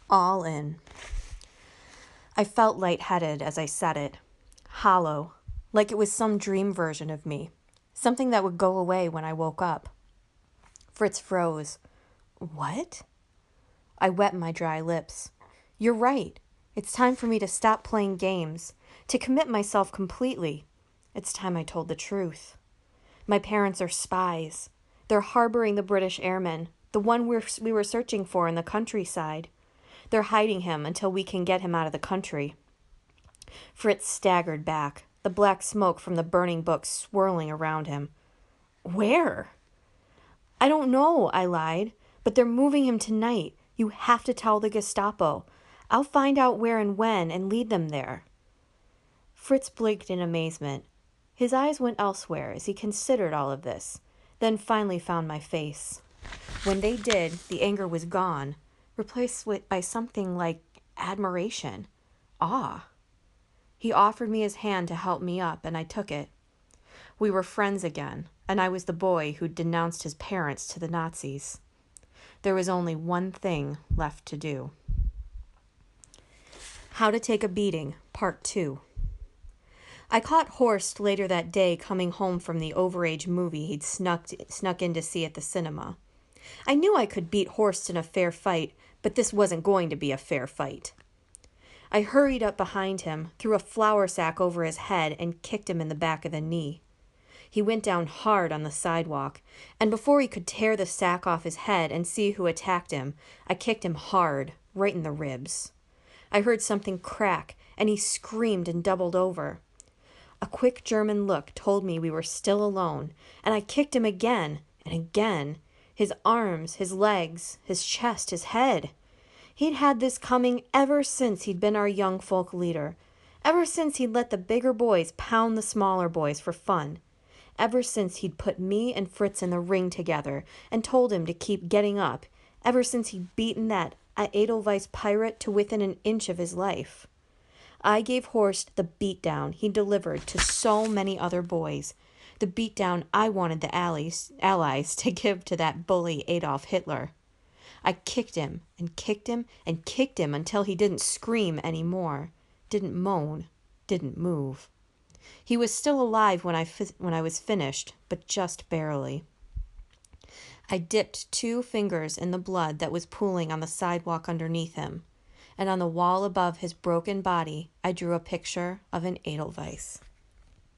All in. I felt lightheaded as I said it, hollow, like it was some dream version of me, something that would go away when I woke up. Fritz froze. What? I wet my dry lips. You're right. It's time for me to stop playing games, to commit myself completely. It's time I told the truth. My parents are spies. They're harboring the British airman, the one we were searching for in the countryside. They're hiding him until we can get him out of the country. Fritz staggered back, the black smoke from the burning book swirling around him. Where? I don't know, I lied, but they're moving him tonight. You have to tell the Gestapo. I'll find out where and when and lead them there. Fritz blinked in amazement. His eyes went elsewhere as he considered all of this, then finally found my face. When they did, the anger was gone, replaced by something like admiration, awe. He offered me his hand to help me up, and I took it. We were friends again, and I was the boy who denounced his parents to the Nazis. There was only one thing left to do. How to Take a Beating, Part 2. I caught Horst later that day coming home from the overage movie he'd snuck in to see at the cinema. I knew I could beat Horst in a fair fight, but this wasn't going to be a fair fight. I hurried up behind him, threw a flour sack over his head, and kicked him in the back of the knee. He went down hard on the sidewalk, and before he could tear the sack off his head and see who attacked him, I kicked him hard, right in the ribs. I heard something crack, and he screamed and doubled over. A quick German look told me we were still alone, and I kicked him again and again. His arms, his legs, his chest, his head. He'd had this coming ever since he'd been our young folk leader, ever since he'd let the bigger boys pound the smaller boys for fun, ever since he'd put me and Fritz in the ring together and told him to keep getting up, ever since he'd beaten that Edelweiss pirate to within an inch of his life. I gave Horst the beatdown he delivered to so many other boys, the beatdown I wanted the Allies to give to that bully Adolf Hitler. I kicked him and kicked him and kicked him until he didn't scream anymore, didn't moan, didn't move. He was still alive when I was finished, but just barely. I dipped 2 fingers in the blood that was pooling on the sidewalk underneath him, and on the wall above his broken body I drew a picture of an Edelweiss.